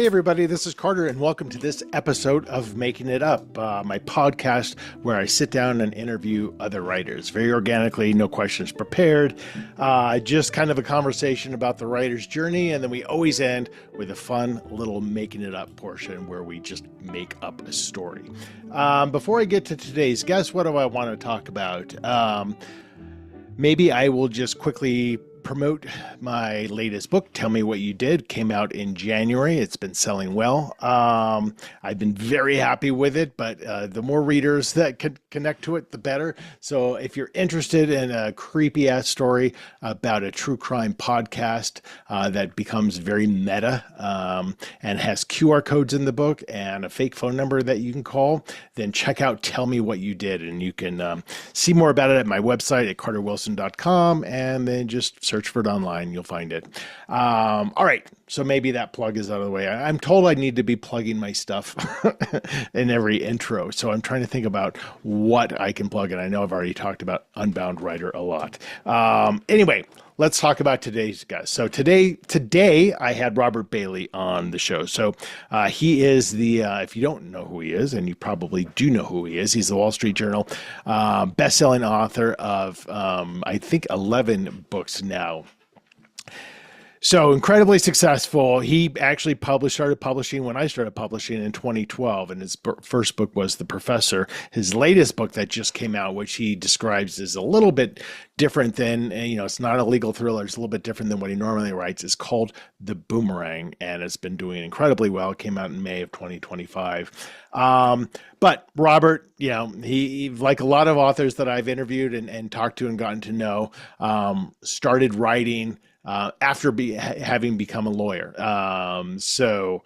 Hey everybody, this is Carter and welcome to this episode of Making It Up, my podcast where I sit down and interview other writers very organically, no questions prepared, just kind of a conversation about the writer's journey, and then we always end with a fun little Making It Up portion where we just make up a story. Before I get to today's guest, what do I want to talk about? Maybe I will just quickly promote my latest book, Tell Me What You Did. Came out in January. It's been selling well. I've been very happy with it, but the more readers that could connect to it, the better. So if you're interested in a creepy ass story about a true crime podcast that becomes very meta and has QR codes in the book and a fake phone number that you can call, then check out Tell Me What You Did. And you can see more about it at my website at carterwilson.com, and then just search for it online. You'll find it. All right. So maybe that plug is out of the way. I'm told I need to be plugging my stuff in every intro. So I'm trying to think about what I can plug. And I know I've already talked about Unbound Writer a lot. Anyway, let's talk about today's guest. So today I had Robert Bailey on the show. So he is if you don't know who he is, and you probably do know who he is, he's the Wall Street Journal best-selling author of, I think, 11 books now. So incredibly successful. He actually started publishing when I started publishing in 2012, and his first book was The Professor. His latest book that just came out, which he describes as a little bit different than, it's not a legal thriller. It's a little bit different than what he normally writes. It's called The Boomerang, and it's been doing incredibly well. It came out in May of 2025. But Robert, he like a lot of authors that I've interviewed and talked to and gotten to know, started writing after having become a lawyer. So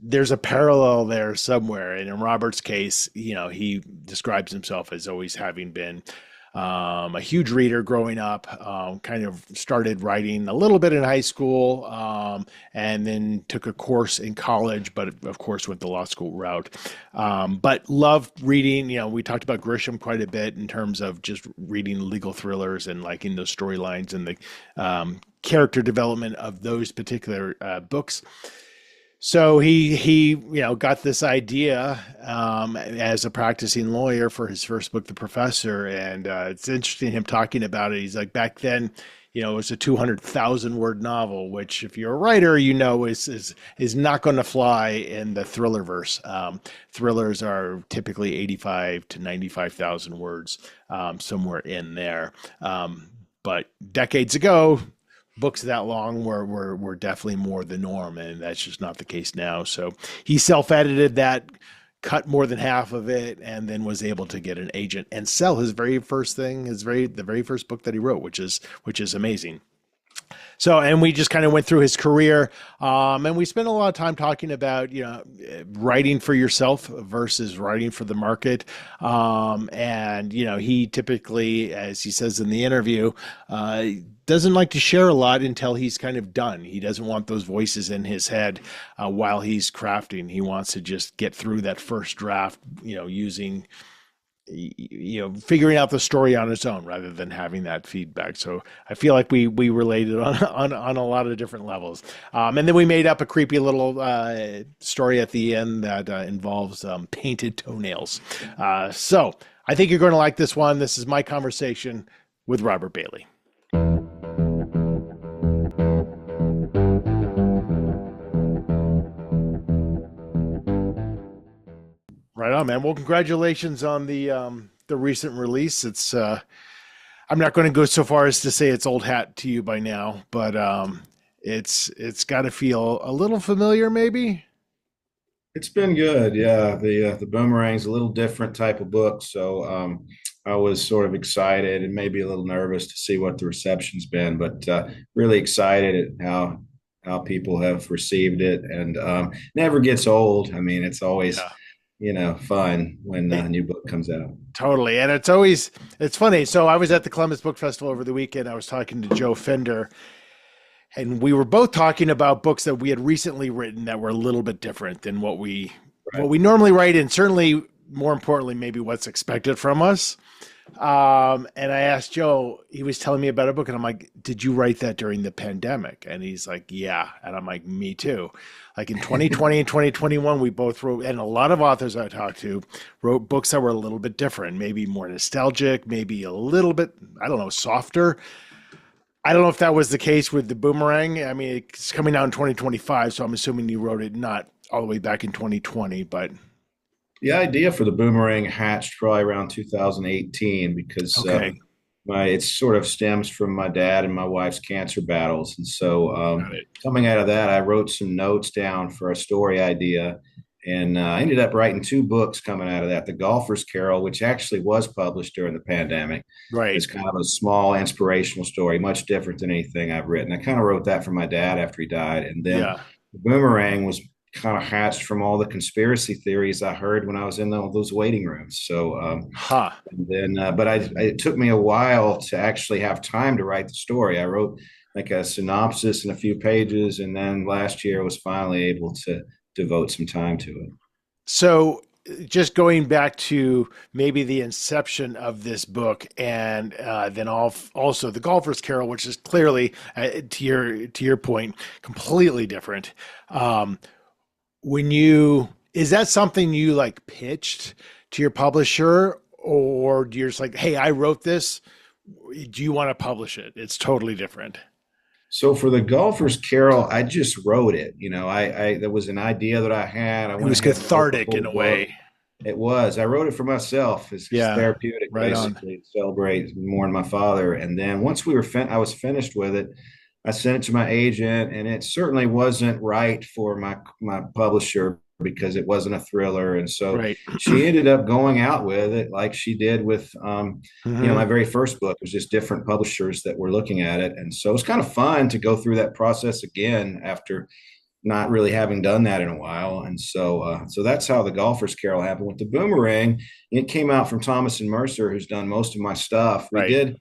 there's a parallel there somewhere. And in Robert's case, he describes himself as always having been a huge reader growing up, kind of started writing a little bit in high school, and then took a course in college, but of course went the law school route. But loved reading. We talked about Grisham quite a bit in terms of just reading legal thrillers and liking those storylines and the character development of those particular books. So he got this idea as a practicing lawyer for his first book, The Professor, and it's interesting him talking about it. He's like, back then, it was a 200,000 word novel, which if you're a writer, is not going to fly in the thriller verse. Thrillers are typically 85 to 95,000 words, somewhere in there. But decades ago, books that long were definitely more the norm, and that's just not the case now. So he self-edited that, cut more than half of it, and then was able to get an agent and sell his very first thing, the very first book that he wrote, which is amazing. So, and we just kind of went through his career, and we spent a lot of time talking about, writing for yourself versus writing for the market. And, he typically, as he says in the interview, doesn't like to share a lot until he's kind of done. He doesn't want those voices in his head while he's crafting. He wants to just get through that first draft, using figuring out the story on its own rather than having that feedback. So I feel like we related on a lot of different levels. And then we made up a creepy little story at the end that involves painted toenails. So I think you're going to like this one. This is my conversation with Robert Bailey. Right on, man. Well, congratulations on the recent release. It's I'm not going to go so far as to say it's old hat to you by now, but it's got to feel a little familiar, maybe. It's been good, yeah. The Boomerang's a little different type of book, so I was sort of excited and maybe a little nervous to see what the reception's been, but really excited at how people have received it, and never gets old. I mean, it's always fun when a new book comes out. Totally. And it's funny. So I was at the Columbus Book Festival over the weekend. I was talking to Joe Fender, and we were both talking about books that we had recently written that were a little bit different than what we normally write, and certainly more importantly, maybe what's expected from us. And I asked Joe, he was telling me about a book, and I'm like, "Did you write that during the pandemic?" And he's like, "Yeah." And I'm like, "Me too." Like in 2020 and 2021, we both wrote, and a lot of authors I talked to wrote books that were a little bit different, maybe more nostalgic, maybe a little bit, I don't know, softer. I don't know if that was the case with the Boomerang. I mean, it's coming out in 2025, so I'm assuming you wrote it not all the way back in 2020, but The idea for the Boomerang hatched probably around 2018 because okay. my it sort of stems from my dad and my wife's cancer battles, and so Got it. coming out of that, I wrote some notes down for a story idea, and I ended up writing two books coming out of that. The Golfer's Carol, which actually was published during the pandemic, Right. is kind of a small inspirational story, much different than anything I've written. I kind of wrote that for my dad after he died, and then Yeah. Boomerang was kind of hatched from all the conspiracy theories I heard when I was in those waiting rooms. So, Ha. and then, it took me a while to actually have time to write the story. I wrote like a synopsis in a few pages, and then last year I was finally able to devote some time to it. So, just going back to maybe the inception of this book, and then also the Golfer's Carol, which is clearly, to your point, completely different. Um, when you is that something you like pitched to your publisher, or you're just like, "Hey, I wrote this. Do you want to publish it?" It's totally different. So for the Golfer's Carol, I just wrote it. I there was an idea that I had. I It went was ahead and wrote the cathartic in whole a book. way. It was. I wrote it for myself. It's Yeah, therapeutic, right on. basically, to celebrate mourn my father. And then once I was finished with it. I sent it to my agent, and it certainly wasn't right for my publisher because it wasn't a thriller. And so Right. she ended up going out with it, like she did with my Hmm. very first book. It was just different publishers that were looking at it, and so it was kind of fun to go through that process again after not really having done that in a while. And so that's how the Golfer's Carol happened. With the Boomerang, it came out from Thomas and Mercer, who's done most of my stuff. We Right. did,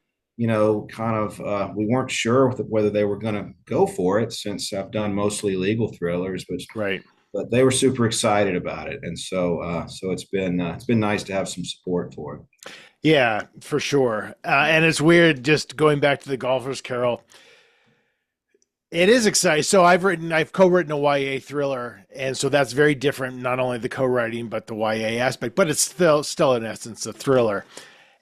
kind of, we weren't sure whether they were going to go for it since I've done mostly legal thrillers, Right. but they were super excited about it, and so it's been nice to have some support for it. Yeah, for sure. And it's weird just going back to the Golfer's Carol. It is exciting. So I've co-written a YA thriller, and so that's very different. Not only the co-writing, but the YA aspect. But it's still in essence a thriller.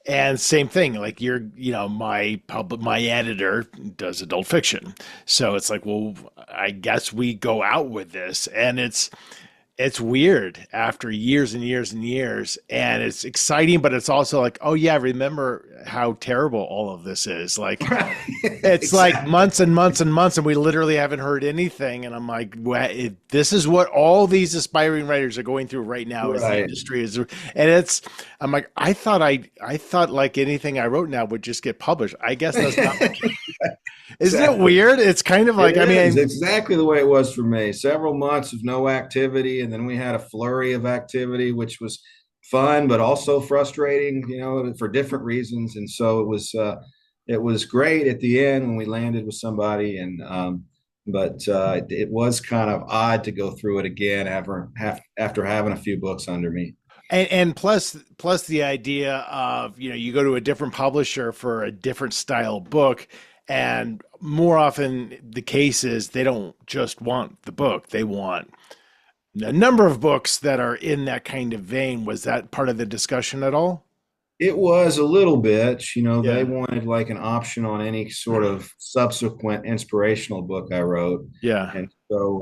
And same thing, like my editor does adult fiction, so it's like, well, I guess we go out with this, and it's weird after years and years and years, and it's exciting, but it's also like, oh yeah, remember how terrible all of this is. Like it's like Exactly. months and months and months, and we literally haven't heard anything. And I'm like, this is what all these aspiring writers are going through right now. Is the Right. industry is, and it's. I'm like, I thought like anything I wrote now would just get published. I guess that's not the case. Isn't it Exactly. weird? It's kind of It like, I is mean, exactly the way it was for me. Several months of no activity, and then we had a flurry of activity, which was fun but also frustrating, for different reasons. And so it was great at the end when we landed with somebody, and but it was kind of odd to go through it again after having a few books under me. and plus the idea of, you go to a different publisher for a different style book, and more often the case is they don't just want the book, they want a number of books that are in that kind of vein. Was that part of the discussion at all? It was a little bit, they Yeah. wanted like an option on any sort of subsequent inspirational book I wrote. Yeah. And so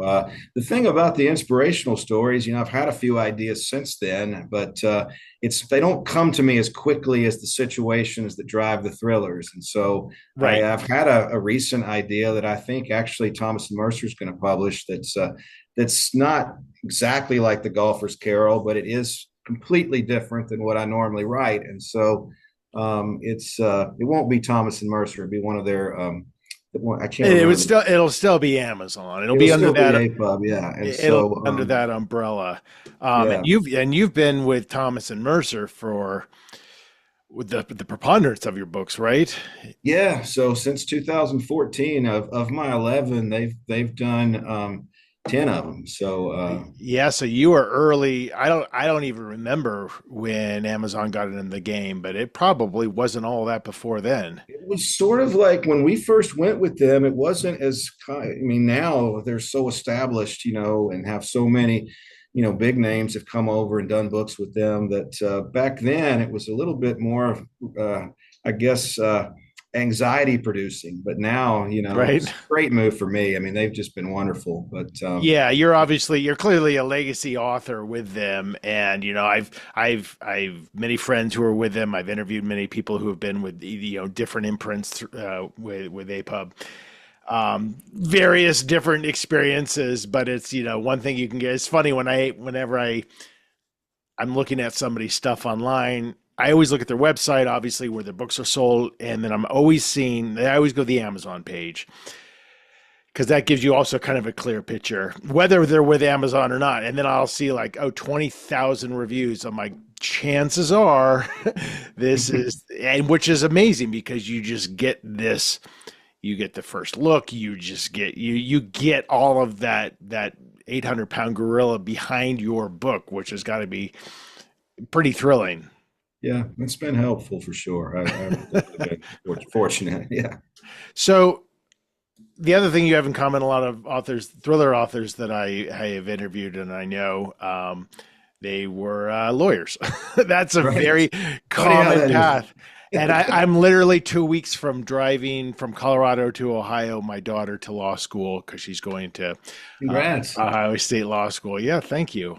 the thing about the inspirational stories, I've had a few ideas since then, but they don't come to me as quickly as the situations that drive the thrillers. And so Right. I've had a recent idea that I think actually Thomas and Mercer is going to publish. That's not exactly like the Golfer's Carol, but it is completely different than what I normally write. And so it won't be Thomas and Mercer. It'll be one of their I can't It would remember. still it'll still be Amazon. It'll It'll be under still be that. APUB, yeah. And It'll be so under that umbrella. And yeah, you've been with Thomas and Mercer for with the preponderance of your books, right? yeah. So since 2014, of my 11, they've done 10 of them. So Yeah, so you were early. I don't even remember when Amazon got in the game, but it probably wasn't all that before then. it was sort of like when we first went with them, it wasn't as, I mean, now they're so established, and have so many, big names have come over and done books with them that back then it was a little bit more, I guess, anxiety producing. But now, Right? it's a great move for me. I mean, they've just been wonderful. But Yeah, you're clearly a legacy author with them, and I've many friends who are with them. I've interviewed many people who have been with different imprints with APUB. Various different experiences, but it's one thing you can get. It's funny whenever I'm looking at somebody's stuff online. I always look at their website, obviously, where their books are sold, and then I always go to the Amazon page because that gives you also kind of a clear picture, whether they're with Amazon or not. And then I'll see like, 20,000 reviews. I'm like, chances are this is, and which is amazing because you just get this, you get the first look, you just get, you get all of that 800-pound gorilla behind your book, which has got to be pretty thrilling. yeah, it's been helpful for sure. I've definitely been fortunate. Yeah. So, the other thing you have in common, a lot of thriller authors that I have interviewed and I know, they were lawyers. That's a Right. very Funny how common that path. is. And I'm literally 2 weeks from driving from Colorado to Ohio, my daughter to law school because she's going to Congrats. Ohio State Law School. Yeah, thank you.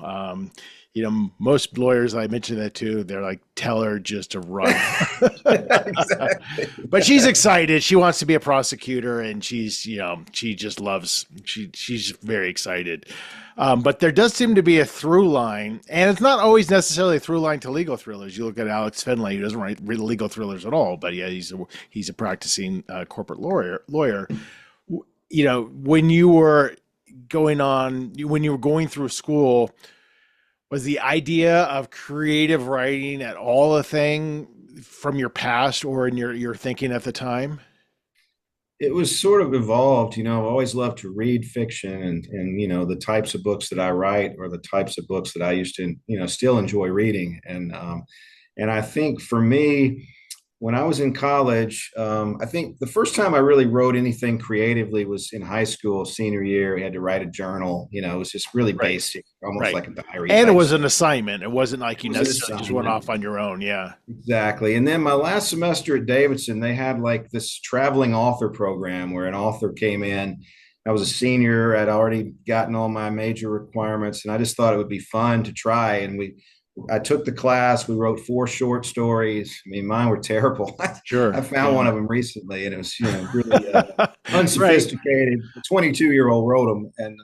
Most lawyers I mention that to, they're like, tell her just to run. Exactly. But she's excited. She wants to be a prosecutor, and she just loves. She's very excited. But there does seem to be a through line, and it's not always necessarily a through line to legal thrillers. You look at Alex Finlay, who doesn't write legal thrillers at all, but yeah, he's a practicing corporate lawyer. When you were when you were going through school, was the idea of creative writing at all a thing from your past or in your thinking at the time? It was sort of evolved. I've always loved to read fiction, and the types of books that I write are the types of books that I used to, still enjoy reading. And I think for me, when I was in college, I think the first time I really wrote anything creatively was in high school, senior year. We had to write a journal. It was just really Right. basic, almost Right. like a diary And it type was stuff. an assignment. It wasn't like It you was an necessarily just went assignment. off on your own. Yeah. Exactly. And then my last semester at Davidson, they had like this traveling author program where an author came in. I was a senior. I'd already gotten all my major requirements, and I just thought it would be fun to try. I took the class. We wrote 4 short stories. I mean, mine were terrible. I Sure. found one Yeah. of them recently, and it was, really Right. unsophisticated. A 22-year-old wrote them,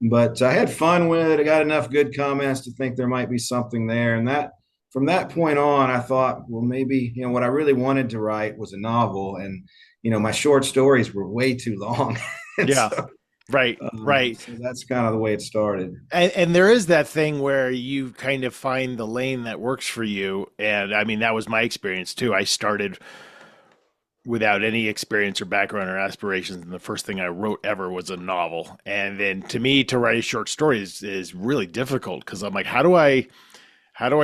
but I had fun with it. I got enough good comments to think there might be something there, and that from that point on, I thought, well, maybe what I really wanted to write was a novel, and my short stories were way too long, and Yeah. so Right. Right. so that's kind of the way it started. And there is that thing where you kind of find the lane that works for you. And I mean, that was my experience too. I started without any experience or background or aspirations. And the first thing I wrote ever was a novel. And then to me, to write a short story is really difficult because I'm like, how do I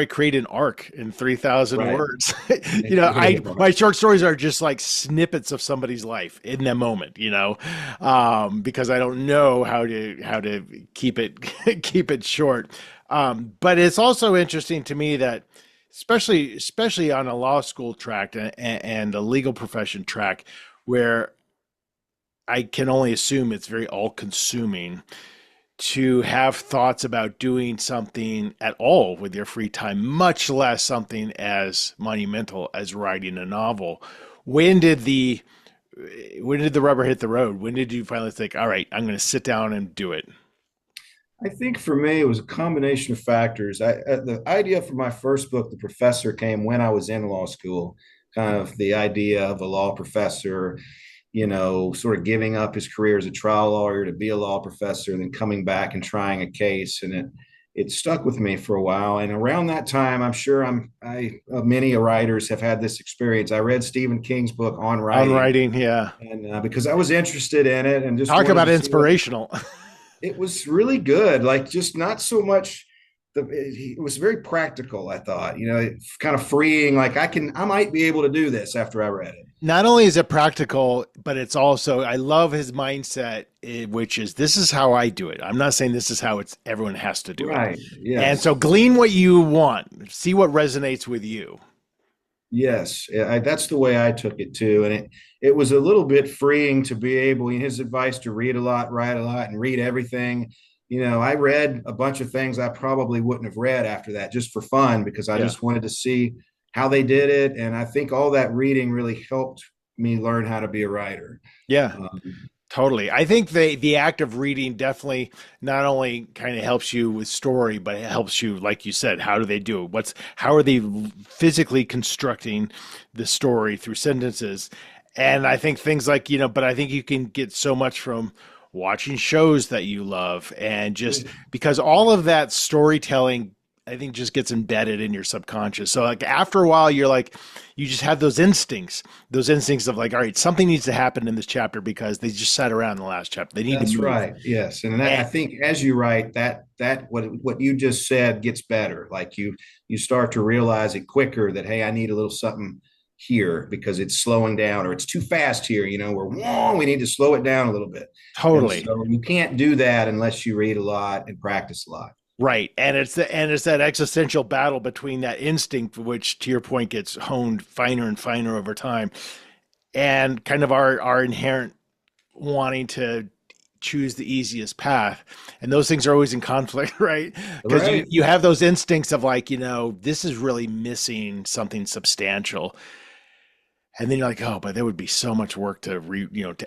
create an arc in 3,000 Right. words? Really My hard. short stories are just like snippets of somebody's life in that moment, because I don't know how to keep it keep it short. But it's also interesting to me that especially on a law school track and a legal profession track where I can only assume it's very all consuming to have thoughts about doing something at all with your free time, much less something as monumental as writing a novel. When did the when did the rubber hit the road? When did you finally think, all right, I'm going to sit down and do it? I think for me, it was a combination of factors. The idea for my first book, The Professor, came when I was in law school. Kind of the idea of a law professor, sort of giving up his career as a trial lawyer to be a law professor, and then coming back and trying a case. And it stuck with me for a while. And around that time, I'm sure many writers have had this experience. I read Stephen King's book On On Writing, writing, yeah. and because I was interested in it and just Talk wanted about to see what. inspirational. It was really good. Like just not so much. It was very practical. I thought, it's kind of freeing. Like I might be able to do this after I read it. Not only is it practical, but it's also, I love his mindset, which is this is how I do it. I'm not saying this is how everyone has to do it. Right. And so Yes. glean what you want, see what resonates with you. Yes, that's the way I took it too, and it was a little bit freeing to be able. His advice to read a lot, write a lot, and read everything. I read a bunch of things I probably wouldn't have read after that just for fun because I Yeah. just wanted to see how they did it, and I think all that reading really helped me learn how to be a writer. Yeah. Um, Totally. I think the act of reading definitely not only kind of helps you with story, but it helps you, like you said, how do they do it? How are they physically constructing the story through sentences? And I think things like, but I think you can get so much from watching shows that you love and just because all of that storytelling I think just gets embedded in your subconscious. So like after a while, you're like, you just have those instincts of like, all right, something needs to happen in this chapter because they just sat around in the last chapter. They need to That's move. right. Yes, and I And, think as you write, that what you just said gets better. Like you start to realize it quicker that hey, I need a little something here because it's slowing down or it's too fast here. We need to slow it down a little bit, and totally. so you can't do that unless you read a lot and practice a lot. Right. And it's that existential battle between that instinct, which to your point gets honed finer and finer over time, and kind of our inherent wanting to choose the easiest path. And those things are always in conflict, right? Because you, Right. you have those instincts of like, this is really missing something substantial. And then you're like, oh, but there would be so much work to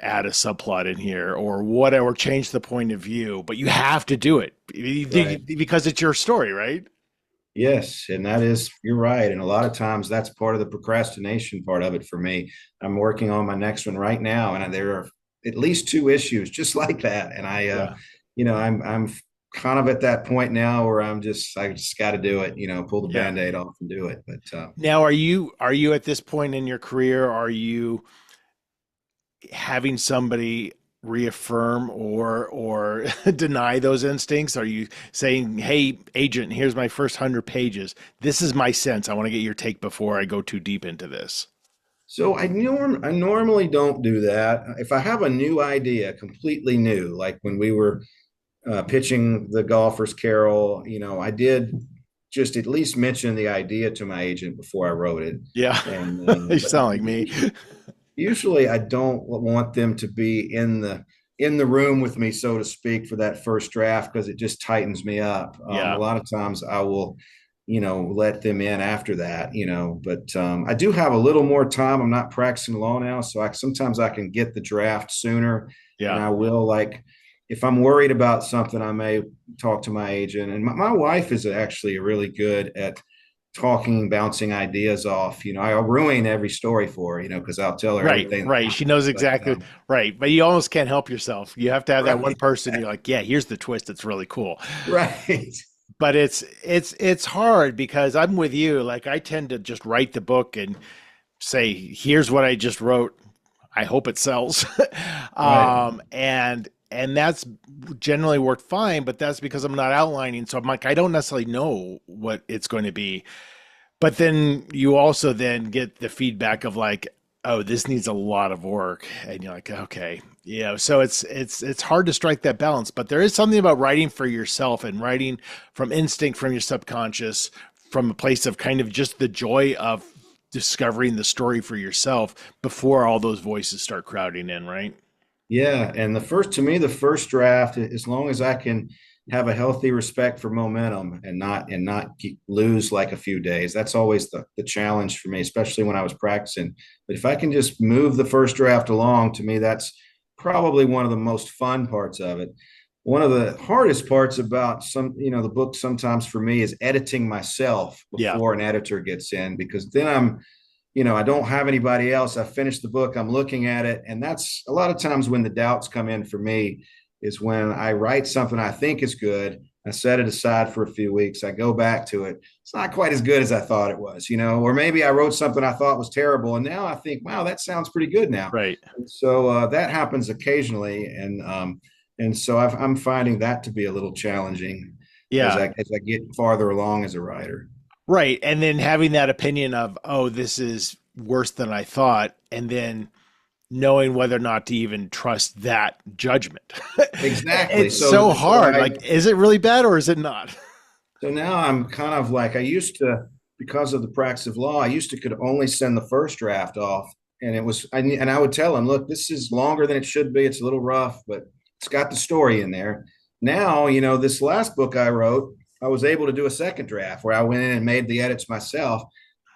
add a subplot in here or whatever, change the point of view. But you have to do it Right. because it's your story, right? Yes, and you're right. And a lot of times that's part of the procrastination part of it for me. I'm working on my next one right now, and there are at least two issues just like that. And Yeah. I'm kind of at that point now where I just got to do it. Pull the Yeah. band-aid off and do it. But Now, are you at this point in your career, are you having somebody reaffirm or deny those instincts? Are you saying, "Hey, agent, here's my first 100 pages. This is my sense. I want to get your take before I go too deep into this." so I normally don't do that. If I have a new idea, completely new, like when we were pitching the Golfer's Carol, I did just at least mention the idea to my agent before I wrote it. Yeah. And You but sound like me. usually I don't want them to be in the room with me, so to speak, for that first draft because it just tightens me up. A Yeah. lot of times I will, let them in after that, but I do have a little more time. I'm not practicing law now, so sometimes I can get the draft sooner, and Yeah. I will like if I'm worried about something, I may talk to my agent. And my wife is actually really good at talking, bouncing ideas off. I'll ruin every story for her, because I'll tell her Right, everything that right. She knows happens. But exactly right. But you almost can't help yourself. You have to have that one right, person you're like, yeah, here's the twist. It's really cool. right, But it's hard because I'm with you. Like I tend to just write the book and say, here's what I just wrote. I hope it sells. right. And that's generally worked fine, but that's because I'm not outlining. So I'm like, I don't necessarily know what it's going to be. But then you also then get the feedback of like, oh, this needs a lot of work. And you're like, okay. So it's hard to strike that balance, but there is something about writing for yourself and writing from instinct from your subconscious, from a place of kind of just the joy of discovering the story for yourself before all those voices start crowding in, right? Yeah, and the first draft, as long as I can have a healthy respect for momentum and not lose like a few days, that's always the challenge for me, especially when I was practicing. But if I can just move the first draft along, to me, that's probably one of the most fun parts of it. One of the hardest parts about the book sometimes for me is editing myself Yeah. before an editor gets in, because then I don't have anybody else. I finished the book, I'm looking at it. And that's a lot of times when the doubts come in for me is when I write something I think is good. I set it aside for a few weeks. I go back to it. It's not quite as good as I thought it was, or maybe I wrote something I thought was terrible. And now I think, wow, that sounds pretty good now. Right. And so that happens occasionally. And And so I'm finding that to be a little challenging Yeah. as I get farther along as a writer. Right. And then having that opinion of, oh, this is worse than I thought. And then knowing whether or not to even trust that judgment. Exactly. It's so hard. I Like, is it really bad or is it not? so now I'm kind of like I used to, because of the practice of law, I used to could only send the first draft off, and and I would tell him, look, this is longer than it should be. It's a little rough, but it's got the story in there. Now, this last book I wrote, I was able to do a second draft where I went in and made the edits myself.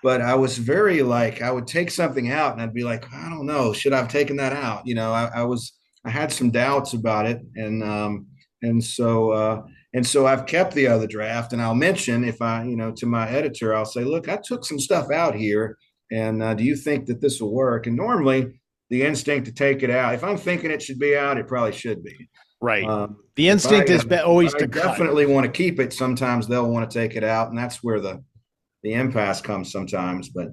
But I was very like I would take something out and I'd be like, I don't know, should I have taken that out? I had some doubts about it, and so. And so I've kept the other draft, and I'll mention if to my editor, I'll say, look, I took some stuff out here, and do you think that this will work? And normally, the instinct to take it out, if I'm thinking it should be out, it probably should be. Right. Um, The instinct is if always I to cut. definitely want to keep it, sometimes they'll want to take it out, and that's where the impasse comes sometimes. But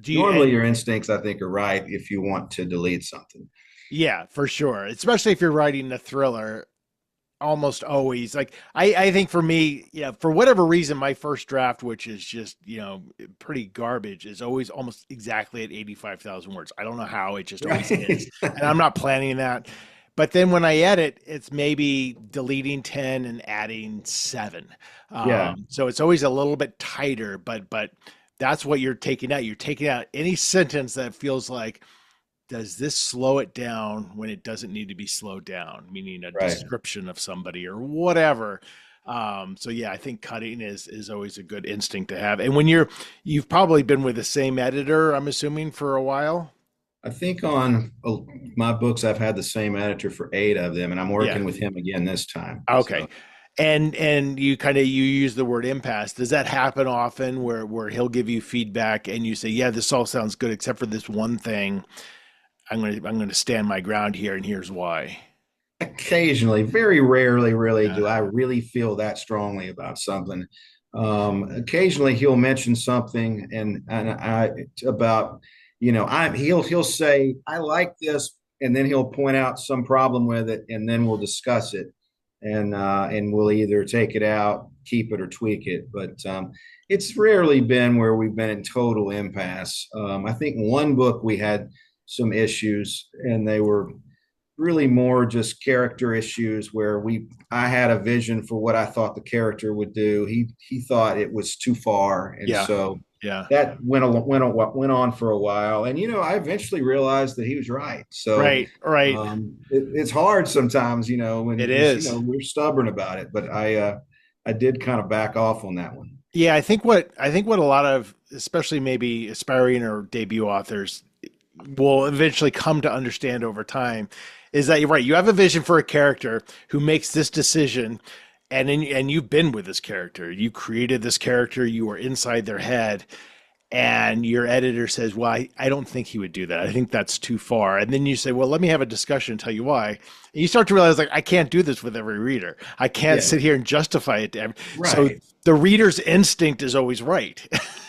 Do you, normally, your instincts, I think, are right if you want to delete something. yeah, for sure. Especially if you're writing a thriller, almost always I think for me, yeah, for whatever reason, my first draft, which is just, pretty garbage, is always almost exactly at 85,000 words. I don't know how, it just always Right. is. And I'm not planning that. But then when I edit, it's maybe deleting 10 and adding 7. Yeah. So it's always a little bit tighter, but that's what you're taking out. You're taking out any sentence that feels like, does this slow it down when it doesn't need to be slowed down, meaning a Right. description of somebody or whatever. So yeah, I think cutting is always a good instinct to have. And when you've probably been with the same editor, I'm assuming, for a while. I think on my books, I've had the same editor for 8 of them, and I'm Yeah. working with him again this time. Okay. So And you use the word impasse. Does that happen often where he'll give you feedback and you say, yeah, this all sounds good except for this one thing. I'm gonna stand my ground here, and here's why. occasionally, very rarely, really do I Uh, really feel that strongly about something. Occasionally, he'll mention something, and I about he'll say I like this, and then he'll point out some problem with it, and then we'll discuss it, and we'll either take it out, keep it, or tweak it. But it's rarely been where we've been in total impasse. I think one book we had some issues, and they were really more just character issues where I had a vision for what I thought the character would do. He thought it was too far, and yeah, so yeah, that went on for a while. And I eventually realized that he was right. So right, right. it's hard sometimes, It when is. we're stubborn about it. But I did kind of back off on that one. Yeah, I think what a lot of, especially maybe aspiring or debut authors, will eventually come to understand over time is that you're right. You have a vision for a character who makes this decision, and you've been with this character. You created this character. You were inside their head, and your editor says, "Well, I don't think he would do that. I think that's too far." And then you say, "Well, let me have a discussion and tell you why." And you start to realize, like, I can't do this with every reader. I can't Yeah. sit here and justify it to every. So Right. the reader's instinct is always right.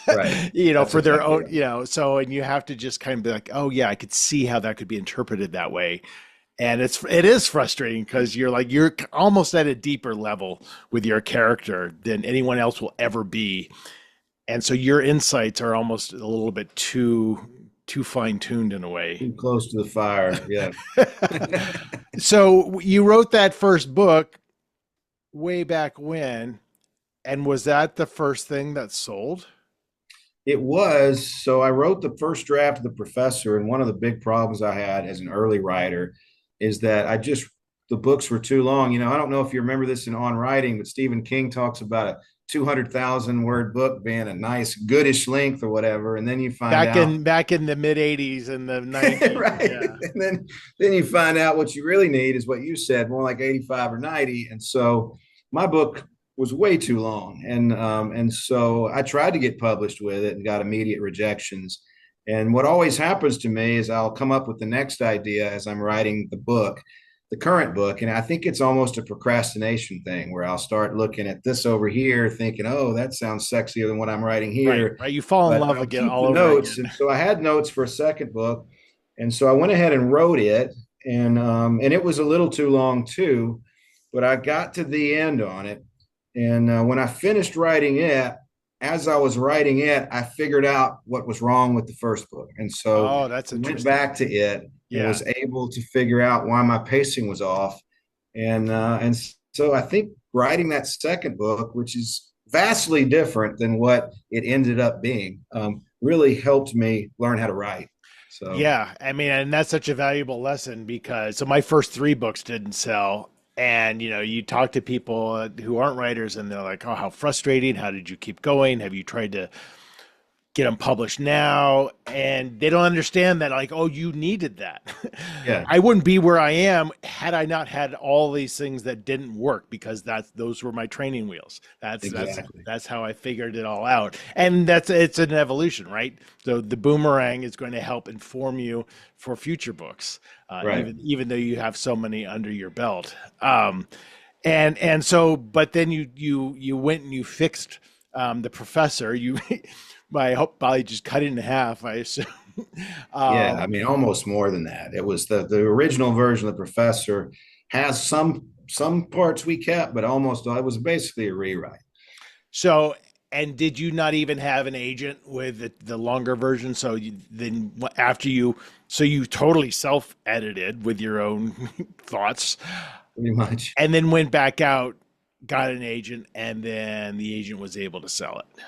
Right. That's For their exactly own, right. so, and you have to just kind of be like, oh yeah, I could see how that could be interpreted that way. And it is frustrating because you're almost at a deeper level with your character than anyone else will ever be. And so your insights are almost a little bit too fine-tuned in a way. Too close to the fire. Yeah. So you wrote that first book way back when, and was that the first thing that sold? It was. So I wrote the first draft of The Professor, and one of the big problems I had as an early writer is that the books were too long. I don't know if you remember this in On Writing, but Stephen King talks about a 200,000 word book being a nice, goodish length or whatever. And then you find Back out, in back in the mid 80s and the 90s. right. Yeah. And then you find out what you really need is what you said, more like 85 or 90. And so my book was way too long. And so I tried to get published with it and got immediate rejections. And what always happens to me is I'll come up with the next idea as I'm writing the current book. And I think it's almost a procrastination thing where I'll start looking at this over here, thinking, oh, that sounds sexier than what I'm writing Right, here. right. You fall in But love I'll again keep all the over notes. again. And so I had notes for a second book. And so I went ahead and wrote it. and it was a little too long too, but I got to the end on it. And when I finished writing it, as I was writing it, I figured out what was wrong with the first book. And so Oh, that's I went interesting. back to it and Yeah. was able to figure out why my pacing was off. And so I think writing that second book, which is vastly different than what it ended up being, really helped me learn how to write. So Yeah, I mean, and that's such a valuable lesson because so my first three books didn't sell. And you talk to people who aren't writers and they're like, "Oh, how frustrating. How did you keep going? Have you tried to get them published now?" And they don't understand that, like, oh, you needed that. yeah, I wouldn't be where I am had I not had all these things that didn't work because those were my training wheels. exactly. That's how I figured it all out. And it's an evolution, right? So the boomerang is going to help inform you for future books, Right. even though you have so many under your belt. And so, but then you went and you fixed the professor. You I hope probably just cut it in half, I assume. Yeah, I Um, mean, almost more than that. It was the original version of the Professor has some parts we kept, but almost it was basically a rewrite. so, and did you not even have an agent with the longer version? So then after so you totally self-edited with your own thoughts, Pretty much. and then went back out, got an agent, and then the agent was able to sell it.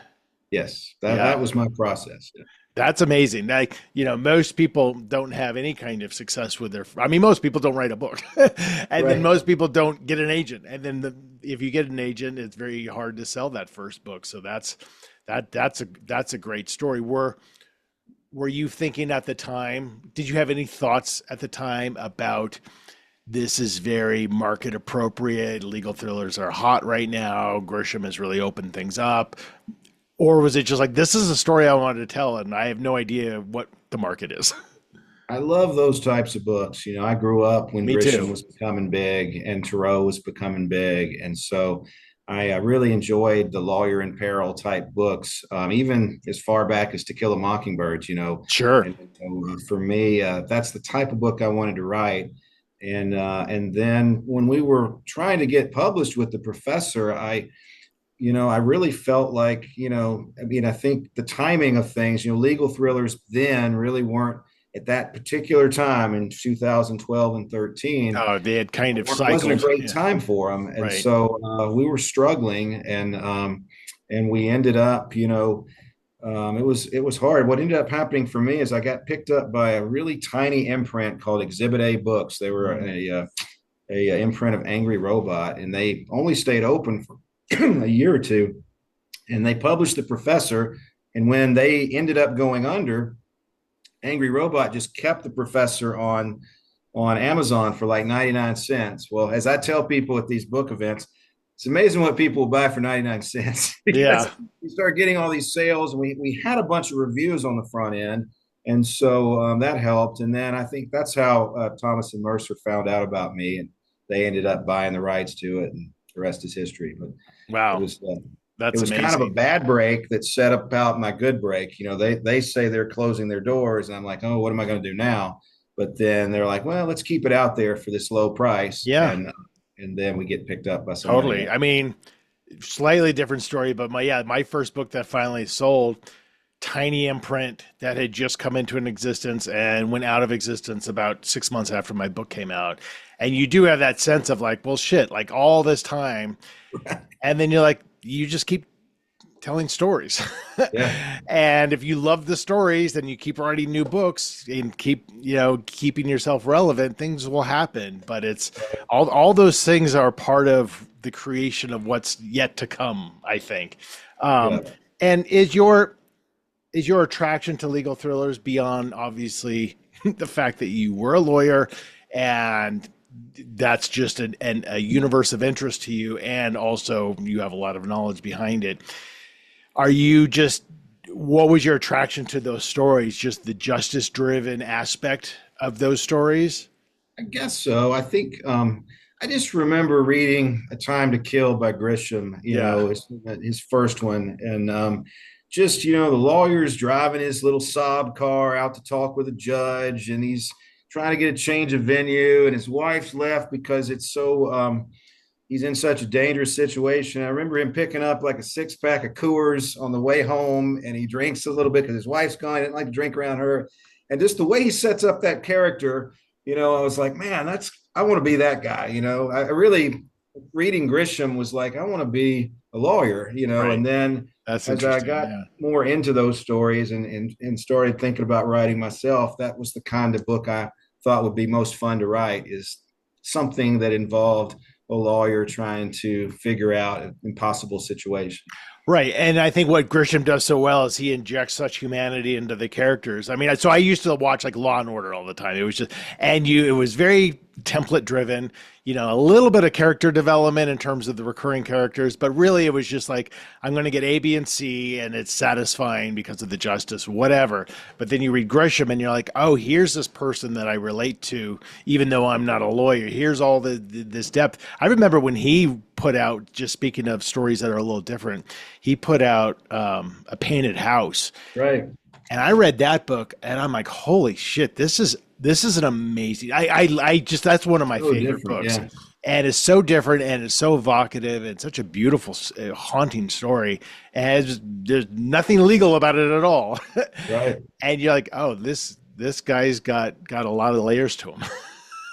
Yes, that Yeah. was my process. That's amazing. Like, most people don't have any kind of success with I mean, most people don't write a book. And then Right. most people don't get an agent. And then if you get an agent, it's very hard to sell that first book. So that's a great story. Were you thinking at the time, did you have any thoughts at the time about this is very market appropriate? Legal thrillers are hot right now. Grisham has really opened things up. Or was it just like, this is a story I wanted to tell, and I have no idea what the market is? I love those types of books. I grew up when Me Grisham too. was becoming big and Thoreau was becoming big, and so I really enjoyed the lawyer in peril type books, even as far back as To Kill a Mockingbird. Sure. And for me, that's the type of book I wanted to write. And then when we were trying to get published with the Professor, I really felt like, I mean, I think the timing of things, legal thrillers then really weren't at that particular time in 2012 and 13, Oh, they had kind of wasn't a cycled. great Yeah. time for them. And Right. so we were struggling and we ended up, it was hard. What ended up happening for me is I got picked up by a really tiny imprint called Exhibit A Books. They were Mm. a imprint of Angry Robot, and they only stayed open for a year or two, and they published The Professor. And when they ended up going under, Angry Robot just kept The Professor on Amazon for like 99 cents. Well, as I tell people at these book events, it's amazing what people will buy for 99 cents because Yeah. we started getting all these sales, and we had a bunch of reviews on the front end. And so that helped. And then I think that's how Thomas and Mercer found out about me, and they ended up buying the rights to it, and the rest is history. But it Wow. was uh, it That's was kind of a amazing. bad break that set up out my good break. They say they're closing their doors, and I'm like, oh, what am I going to do now? But then they're like, well, let's keep it out there for this low price, Yeah, and then we get picked up by somebody totally. else. I mean, slightly different story, but my first book that finally sold, tiny imprint that had just come into an existence and went out of existence about 6 months after my book came out. And you do have that sense of like, well, shit, like all this time. And then you're like, you just keep telling stories. Yeah, And if you love the stories, then you keep writing new books and keep, keeping yourself relevant, things will happen. But it's all those things are part of the creation of what's yet to come, I think. yeah. And is your attraction to legal thrillers beyond obviously the fact that you were a lawyer and that's just a universe of interest to you, and also you have a lot of knowledge behind it? Are you just, what was your attraction to those stories? Just the justice driven aspect of those stories? I guess so. I think I just remember reading A Time to Kill by Grisham, Yeah. his first one. And just, the lawyer's driving his little Saab car out to talk with a judge, and he's trying to get a change of venue, and his wife's left because it's so he's in such a dangerous situation. I remember him picking up like a 6-pack of Coors on the way home, and he drinks a little bit because his wife's gone. He didn't like to drink around her. And just the way he sets up that character, I was like, man, I want to be that guy. I really, reading Grisham was like, I want to be a lawyer, Right. and then That's as I interesting. got Yeah. more into those stories and started thinking about writing myself, that was the kind of book I thought would be most fun to write, is something that involved a lawyer trying to figure out an impossible situation. Right. And I think what Grisham does so well is he injects such humanity into the characters. I mean, so I used to watch like Law and Order all the time. It was just, it was very template driven, a little bit of character development in terms of the recurring characters, but really it was just like, I'm going to get A, B, and C, and it's satisfying because of the justice, whatever. But then you read Grisham and you're like, oh, here's this person that I relate to, even though I'm not a lawyer. Here's all this depth. I remember when he put out, just speaking of stories that are a little different, he put out A Painted House. Right. And I read that book and I'm like, holy shit, this is an amazing, I just, that's one of my So favorite different. books. Yeah. And it's so different and it's so evocative and such a beautiful, haunting story. And there's nothing legal about it at all. Right. And you're like, oh, this guy's got a lot of layers to him.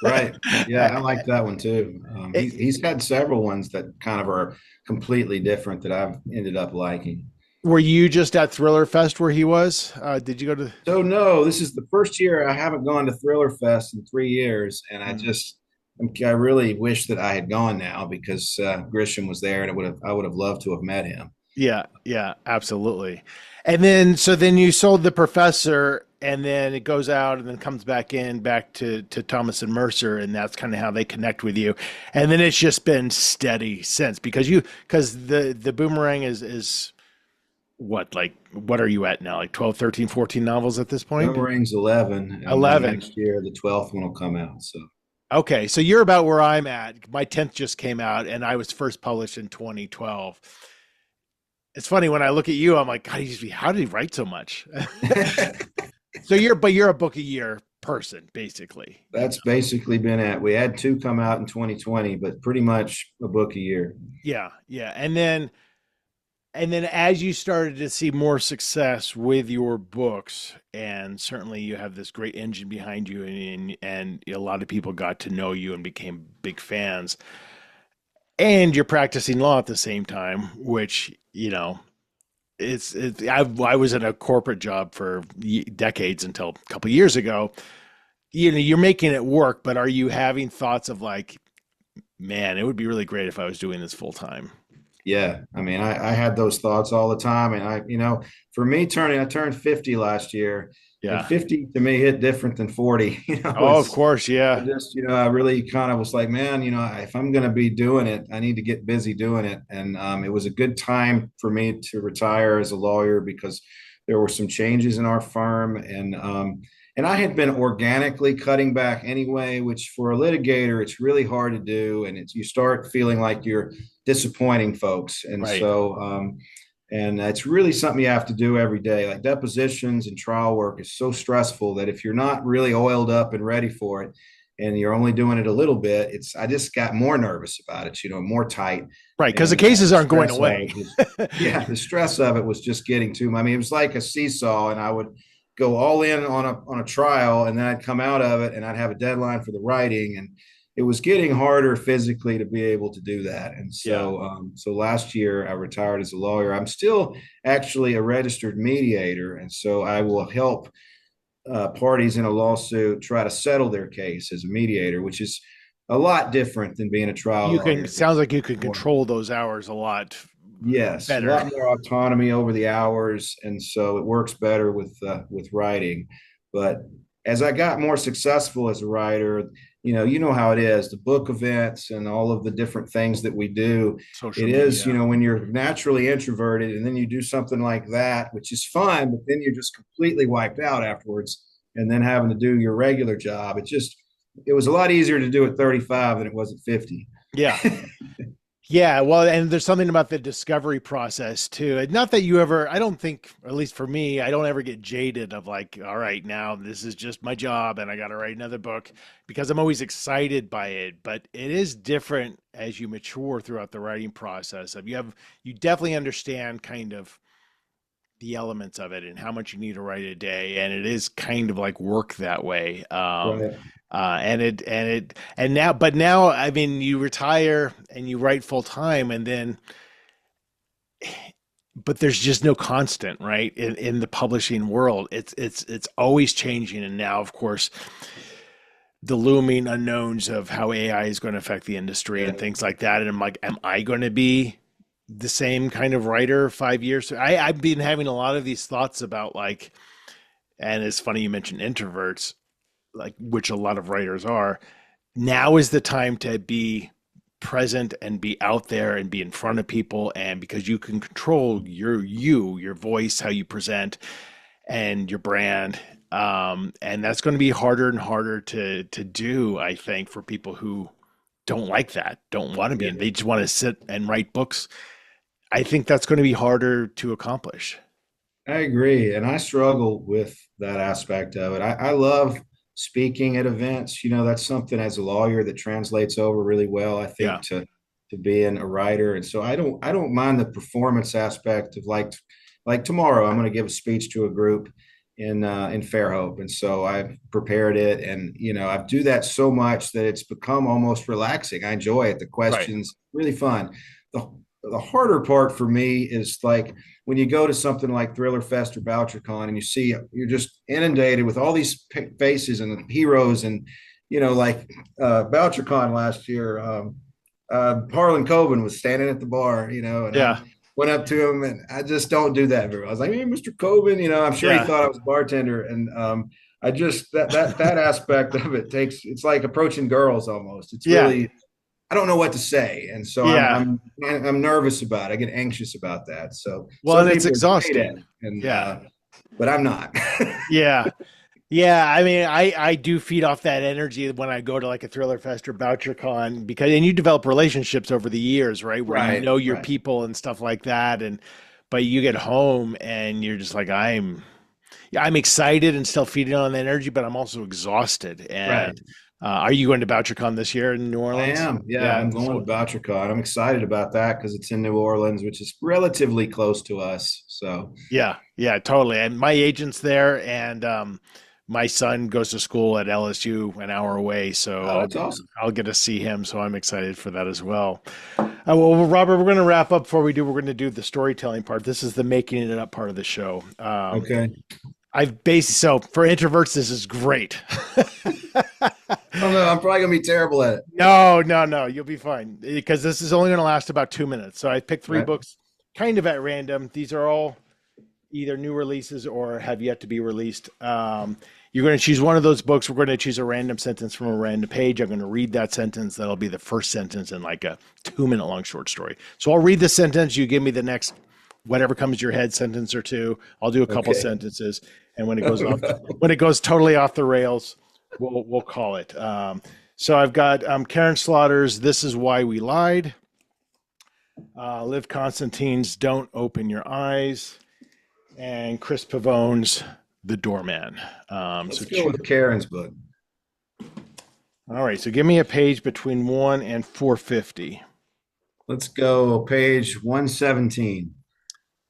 Right. Yeah. I like that one too. It, He's had several ones that kind of are completely different that I've ended up liking. were you just at Thriller Fest where he was? Did you go to? So no, this is the first year I haven't gone to Thriller Fest in 3 years, and Mm. I really wish that I had gone now because Grisham was there, and I would have loved to have met him. Yeah, yeah, absolutely. And then so then you sold The Professor and then it goes out and then comes back in back to Thomas and Mercer and that's kind of how they connect with you. And then it's just been steady since because the Boomerang is what like what are you at now? Like 12, 13, 14 novels at this point? Boomerang's 11, and then 11. next year the 12th one will come out. So Okay, so you're about where I'm at. My 10th just came out and I was first published in 2012. It's funny when I look at you, I'm like, God, how did he write so much? So you're a book a year person, basically. that's basically been it. We had two come out in 2020, but pretty much a book a year. Yeah, yeah. And then as you started to see more success with your books, and certainly you have this great engine behind you, and a lot of people got to know you and became big fans, and you're practicing law at the same time, which I was in a corporate job for decades until a couple of years ago. You're making it work, but are you having thoughts of like, man, it would be really great if I was doing this full time? Yeah, I mean, I had those thoughts all the time, and for me, I turned 50 last year, and Yeah. 50 to me hit different than 40. Oh, of course. I Yeah. just, I really kind of was like, man, if I'm going to be doing it, I need to get busy doing it. And it was a good time for me to retire as a lawyer because there were some changes in our firm, and I had been organically cutting back anyway, which for a litigator, it's really hard to do. And you start feeling like you're disappointing folks. And Right. so, and it's really something you have to do every day. Like depositions and trial work is so stressful that if you're not really oiled up and ready for it, and you're only doing it a little bit, I just got more nervous about it, more tight. Right. Because the And cases the aren't going stress of away. it yeah, the stress of it was just getting too much. I mean, it was like a seesaw, and I would go all in on a trial, and then I'd come out of it, and I'd have a deadline for the writing, and it was getting harder physically to be able to do that. And Yeah. so last year I retired as a lawyer. I'm still actually a registered mediator, and so I will help parties in a lawsuit try to settle their case as a mediator, which is a lot different than being a trial lawyer. Sounds like you can control those hours a lot Yes, a better. lot more autonomy over the hours, and so it works better with writing. But as I got more successful as a writer, you know how it is, the book events and all of the different things that we do. Social It is, media. when you're naturally introverted and then you do something like that, which is fun, but then you're just completely wiped out afterwards, and then having to do your regular job. It was a lot easier to do at 35 than it was at 50. Yeah. Yeah, well, and there's something about the discovery process too. And not that you ever, I don't think, at least for me, I don't ever get jaded of like, all right, now this is just my job and I got to write another book because I'm always excited by it. But it is different as you mature throughout the writing process. Of you definitely understand kind of the elements of it and how much you need to write a day, and it is kind of like work that way. Right. And now, but now, I mean, you retire and you write full time, and then, but there's just no constant, right? In the publishing world, it's always changing, and now, of course, the looming unknowns of how AI is going to affect the industry Yeah. and things like that. And I'm like, am I going to be the same kind of writer 5 years? I've been having a lot of these thoughts about like, and it's funny you mentioned introverts, like which a lot of writers are. Now is the time to be present and be out there and be in front of people, and because you can control your voice, how you present, and your brand. And that's going to be harder and harder to do, I think, for people who don't like that, don't want to be, Yeah. and they just want to sit and write books. I think that's going to be harder to accomplish. I agree. And I struggle with that aspect of it. I love speaking at events. That's something as a lawyer that translates over really well, I Yeah, think, to being a writer. And so I don't mind the performance aspect of like tomorrow, I'm going to give a speech to a group in Fairhope. And so I've prepared it, and I do that so much that it's become almost relaxing. I enjoy it. The right. questions, really fun. The harder part for me is like when you go to something like Thriller Fest or BoucherCon and you're just inundated with all these faces and heroes, and like BoucherCon last year, Harlan Coben was standing at the bar, and I Yeah, went up to him, and I just don't do that very well. I was like, "Hey, Mr. Coben," I'm sure he yeah, thought I was a bartender, and I just that aspect of it it's like approaching girls almost. It's yeah, really, I don't know what to say, and so I'm yeah. I'm I'm nervous about it. I get anxious about that. So Well, some and it's people are great at exhausting. it, and Yeah, but I'm not. yeah. Yeah, I mean, I do feed off that energy when I go to like a Thriller Fest or BoucherCon, because and you develop relationships over the years, right? Where you Right, know your right, people and stuff like that, and but you get home and you're just like, yeah, I'm excited and still feeding on the energy, but I'm also exhausted. right. And are you going to BoucherCon this year in New I Orleans? am. Yeah, Yeah, I'm going to so BoucherCon. I'm excited about that because it's in New Orleans, which is relatively close to us. So, yeah, yeah, totally. And my agent's there, and my son goes to school at LSU an hour away, so oh, that's awesome. I'll get to see him. So I'm excited for that as well. Well, Robert, we're going to wrap up. Before we do, we're going to do the storytelling part. This is the making it up part of the show. Okay. I've basically, so for introverts, this is great. Oh no, I'm probably gonna be terrible at it. No, no, no, you'll be fine because this is only going to last about 2 minutes. So I picked three Right. books kind of at random. These are all either new releases or have yet to be released. You're going to choose one of those books. We're going to choose a random sentence from a random page. I'm going to read that sentence. That'll be the first sentence in like a 2 minute long short story. So I'll read the sentence. You give me the next, whatever comes to your head, sentence or two. I'll do a couple Okay. sentences. And when it Oh, goes off, no. when it goes totally off the rails, we'll call it. So I've got Karen Slaughter's "This Is Why We Lied," Liv Constantine's "Don't Open Your Eyes," and Chris Pavone's "The Doorman." Let's go with Karen's book. All right, so give me a page between 1 and 450. Let's go page 117.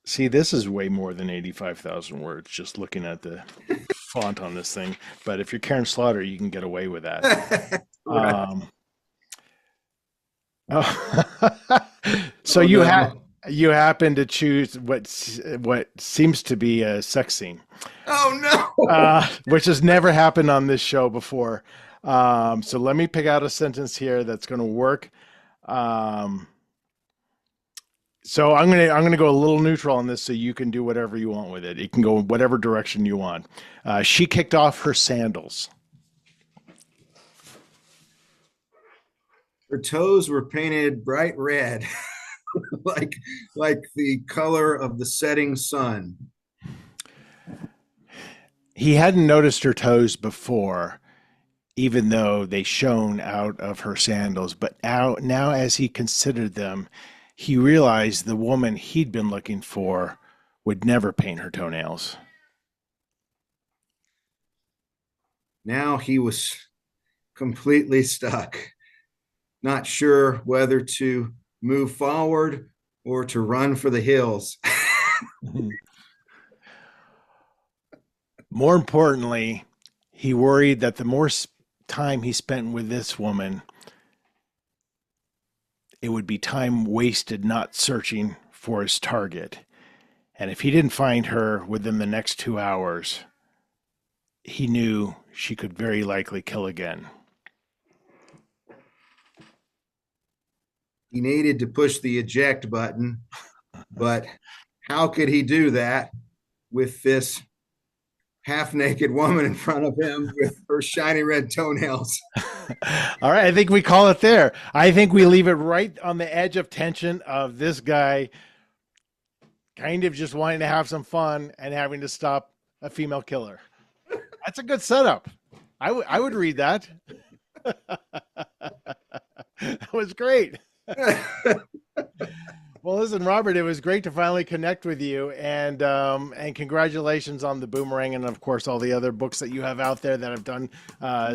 See, this is way more than 85,000 words just looking at the font on this thing. But if you're Karen Slaughter, you can get away with that. Right. Um, oh, so Oh no. you happen to choose what seems to be a sex scene, Oh no. which has never happened on this show before. So let me pick out a sentence here that's going to work. Um, so I'm gonna go a little neutral on this, so you can do whatever you want with it. It can go whatever direction you want. She kicked off her sandals. Her toes were painted bright red, like like the color of the setting sun. He hadn't noticed her toes before, even though they shone out of her sandals. But now as he considered them, he realized the woman he'd been looking for would never paint her toenails. Now he was completely stuck, not sure whether to move forward or to run for the hills. More importantly, he worried that the more time he spent with this woman, it would be time wasted not searching for his target. And if he didn't find her within the next 2 hours, he knew she could very likely kill again. He needed to push the eject button, but how could he do that with this half-naked woman in front of him with her shiny red toenails? All right, I think we call it there. I think we leave it right on the edge of tension of this guy kind of just wanting to have some fun and having to stop a female killer. That's a good setup. I would read that. That was great. Well, listen, Robert, it was great to finally connect with you, and congratulations on the Boomerang, and of course all the other books that you have out there that have done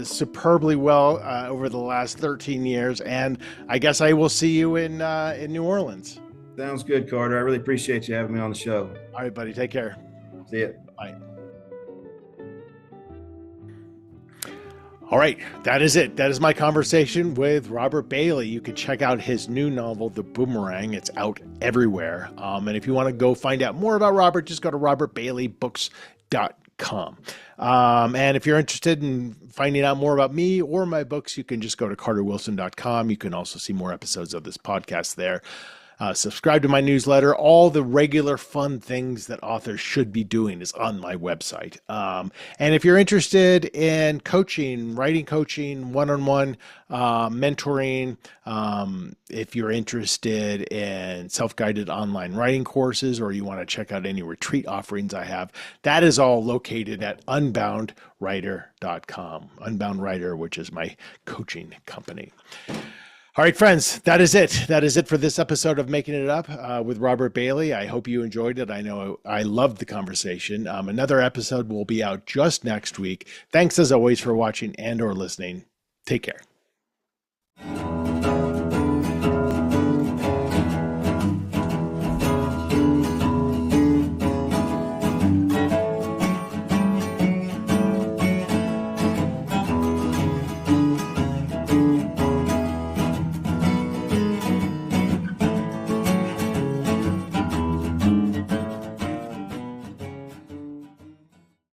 superbly well over the last 13 years. And I guess I will see you in New Orleans. Sounds good, Carter. I really appreciate you having me on the show. All right, buddy. Take care. See ya. Bye. All right, that is it. That is my conversation with Robert Bailey. You can check out his new novel, The Boomerang. It's out everywhere. And if you want to go find out more about Robert, just go to robertbaileybooks.com. And if you're interested in finding out more about me or my books, you can just go to carterwilson.com. You can also see more episodes of this podcast there. Subscribe to my newsletter. All the regular fun things that authors should be doing is on my website. And if you're interested in coaching, writing coaching, one-on-one mentoring, if you're interested in self-guided online writing courses, or you want to check out any retreat offerings I have, that is all located at unboundwriter.com. Unbound Writer, which is my coaching company. All right, friends, that is it. That is it for this episode of Making It Up with Robert Bailey. I hope you enjoyed it. I know I loved the conversation. Another episode will be out just next week. Thanks as always for watching and or listening. Take care.